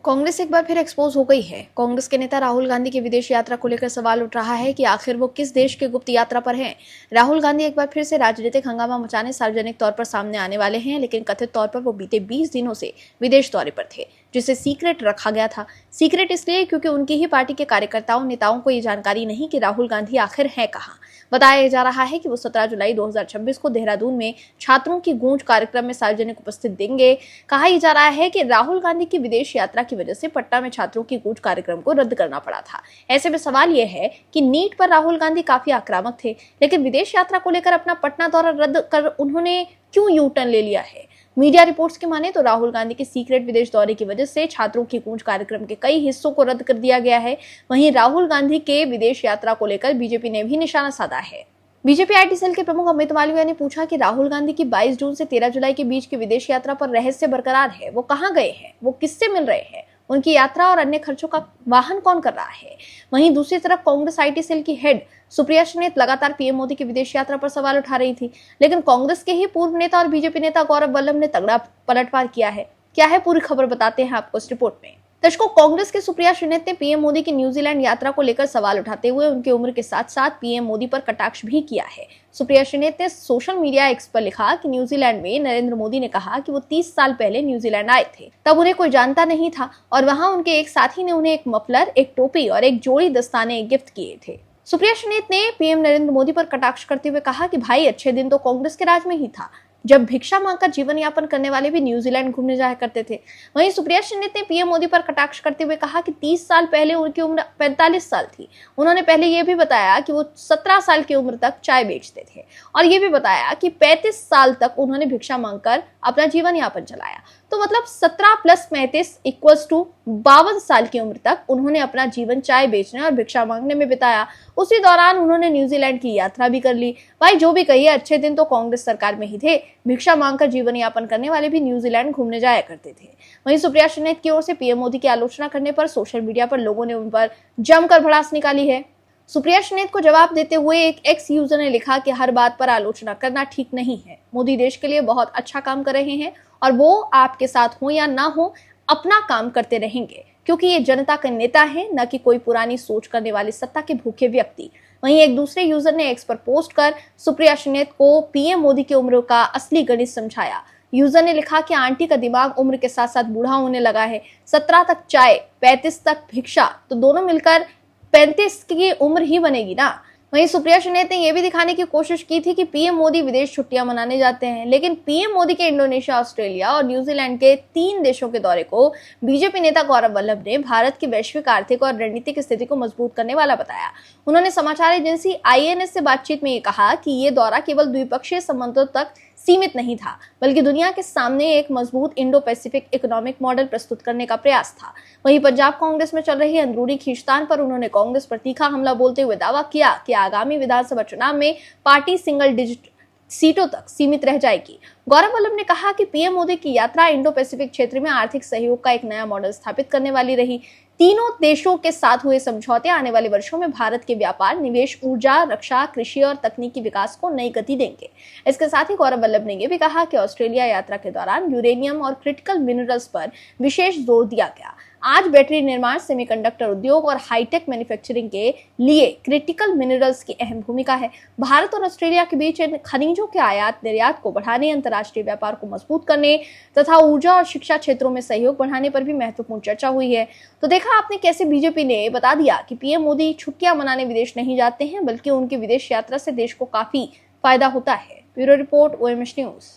कांग्रेस एक बार फिर एक्सपोज हो गई है। कांग्रेस के नेता राहुल गांधी की विदेश यात्रा को लेकर सवाल उठ रहा है कि आखिर वो किस देश की गुप्त यात्रा पर हैं। राहुल गांधी एक बार फिर से राजनीतिक हंगामा मचाने सार्वजनिक तौर पर सामने आने वाले हैं, लेकिन कथित तौर पर वो बीते 20 दिनों से विदेश दौरे पर थे, जिसे सीक्रेट रखा गया था। सीक्रेट इसलिए क्योंकि उनकी ही पार्टी के कार्यकर्ताओं नेताओं को ये जानकारी नहीं कि राहुल गांधी आखिर है कहाँ। बताया जा रहा है कि वो 17 जुलाई 2026 को देहरादून में छात्रों की गूंज कार्यक्रम में सार्वजनिक उपस्थित देंगे। कहा जा रहा है कि राहुल गांधी की विदेश यात्रा की वजह से पटना में छात्रों की गूंज कार्यक्रम को रद्द करना पड़ा था। ऐसे में सवाल यह है कि नीट पर राहुल गांधी काफी आक्रामक थे, लेकिन विदेश यात्रा को लेकर अपना पटना दौरा रद्द कर उन्होंने क्यों यू टर्न ले लिया है। मीडिया रिपोर्ट्स की माने तो राहुल गांधी के सीक्रेट विदेश दौरे की वजह से छात्रों की गूंज कार्यक्रम के कई हिस्सों को रद्द कर दिया गया है। वहीं राहुल गांधी के विदेश यात्रा को लेकर बीजेपी ने भी निशाना साधा है। बीजेपी आईटी सेल के प्रमुख अमित मालवीय ने पूछा कि राहुल गांधी की 22 जून से 13 जुलाई के बीच की विदेश यात्रा पर रहस्य बरकरार है। वो कहां गए हैं, वो किससे मिल रहे हैं, उनकी यात्रा और अन्य खर्चों का वाहन कौन कर रहा है। वहीं दूसरी तरफ कांग्रेस आईटी सेल की हेड सुप्रिया श्रीनेत लगातार पीएम मोदी की विदेश यात्रा पर सवाल उठा रही थी, लेकिन कांग्रेस के ही पूर्व नेता और बीजेपी नेता गौरव वल्लभ ने तगड़ा पलटवार किया है। क्या है पूरी खबर, बताते हैं आपको इस रिपोर्ट में। दर्शकों, कांग्रेस के सुप्रिया श्रीनेत ने पीएम मोदी की न्यूजीलैंड यात्रा को लेकर सवाल उठाते हुए उनकी उम्र के साथ साथ पीएम मोदी पर कटाक्ष भी किया है। सुप्रिया श्रीनेत ने सोशल मीडिया एक्स पर लिखा कि न्यूजीलैंड में नरेंद्र मोदी ने कहा कि वो 30 साल पहले न्यूजीलैंड आए थे, तब उन्हें कोई जानता नहीं था और वहां उनके एक साथी ने उन्हें एक मफलर, एक टोपी और एक जोड़ी दस्ताने गिफ्ट किए थे। सुप्रिया श्रीनेत ने पीएम नरेंद्र मोदी पर कटाक्ष करते हुए कहा कि भाई, अच्छे दिन तो कांग्रेस के राज में ही था, जब भिक्षा मांगकर जीवन यापन करने वाले भी न्यूजीलैंड घूमने जाया करते थे। वहीं सुप्रिया श्रीनेत ने पीएम मोदी पर कटाक्ष करते हुए कहा कि 30 साल पहले उनकी उम्र 45 साल थी। उन्होंने पहले यह भी बताया कि वो 17 साल की उम्र तक चाय बेचते थे और ये भी बताया कि 35 साल तक उन्होंने भिक्षा मांगकर अपना जीवन यापन चलाया। तो मतलब 17 + 35 = 52 साल की उम्र तक उन्होंने अपना जीवन चाय बेचने और भिक्षा मांगने में बिताया। उसी दौरान उन्होंने न्यूजीलैंड की यात्रा भी कर ली। भाई, जो भी कहिए, अच्छे दिन तो कांग्रेस सरकार में ही थे। भिक्षा मांगकर जीवन यापन करने वाले भी न्यूजीलैंड घूमने जाया करते थे। वहीं सुप्रिया श्रीनेत की ओर से पीएम मोदी की आलोचना करने पर सोशल मीडिया पर लोगों ने उन पर जमकर भड़ास निकाली है। सुप्रिया श्रीनेत को जवाब देते हुए एक एक्स यूजर ने लिखा कि हर बात पर आलोचना करना ठीक नहीं है। मोदी देश के लिए बहुत अच्छा काम कर रहे हैं और वो आपके साथ हो या ना हो, अपना काम करते रहेंगे, क्योंकि ये जनता के नेता है, न कि कोई पुरानी सोच करने वाले सत्ता के भूखे व्यक्ति। वहीं एक दूसरे यूजर ने एक्स पर पोस्ट कर सुप्रिया श्रीनेत को पीएम मोदी की उम्र का असली गणित समझाया। यूजर ने लिखा कि आंटी का दिमाग उम्र के साथ साथ बूढ़ा होने लगा है। 17 तक चाय, 35 तक भिक्षा, तो दोनों मिलकर 35 की उम्र ही बनेगी ना। वहीं सुप्रिया श्रीनेत ने यह भी दिखाने की कोशिश की थी कि पीएम मोदी विदेश छुट्टियां मनाने जाते हैं, लेकिन पीएम मोदी के इंडोनेशिया, ऑस्ट्रेलिया और न्यूजीलैंड के 3 देशों के दौरे को बीजेपी नेता गौरव वल्लभ ने भारत की वैश्विक आर्थिक और रणनीतिक स्थिति को मजबूत करने वाला बताया। उन्होंने समाचार एजेंसी IANS से बातचीत में ये कहा कि ये दौरा केवल द्विपक्षीय संबंधों तक सीमित नहीं था, बल्कि दुनिया के सामने एक मजबूत इंडो पैसिफिक इकोनॉमिक मॉडल प्रस्तुत करने का प्रयास था। वहीं पंजाब कांग्रेस में चल रही अंदरूनी खींचतान पर उन्होंने कांग्रेस पर तीखा हमला बोलते हुए दावा किया कि आगामी विधानसभा चुनाव में पार्टी सिंगल डिजिट सीटों तक सीमित रह जाएगी। गौरव वल्लभ ने कहा कि पीएम मोदी की यात्रा इंडो पैसिफिक क्षेत्र में आर्थिक सहयोग का एक नया मॉडल स्थापित करने वाली रही। तीनों देशों के साथ हुए समझौते आने वाले वर्षों में भारत के व्यापार, निवेश, ऊर्जा, रक्षा, कृषि और तकनीकी विकास को नई गति देंगे। इसके साथ ही गौरव वल्लभ ने यह भी कहा कि ऑस्ट्रेलिया यात्रा के दौरान यूरेनियम और क्रिटिकल मिनरल्स पर विशेष जोर दिया गया। आज बैटरी निर्माण, सेमीकंडक्टर उद्योग और हाईटेक मैन्युफैक्चरिंग के लिए क्रिटिकल मिनरल्स की अहम भूमिका है। भारत और ऑस्ट्रेलिया के बीच इन खनिजों के आयात निर्यात को बढ़ाने, अंतर्राष्ट्रीय व्यापार को मजबूत करने तथा ऊर्जा और शिक्षा क्षेत्रों में सहयोग बढ़ाने पर भी महत्वपूर्ण चर्चा हुई है। तो देखा आपने कैसे बीजेपी ने बता दिया कि पीएम मोदी छुट्टियां मनाने विदेश नहीं जाते हैं, बल्कि उनकी विदेश यात्रा से देश को काफी फायदा होता है। Bureau report, OMS news.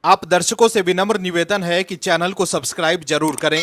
आप दर्शकों से विनम्र निवेदन है कि चैनल को सब्सक्राइब जरूर करें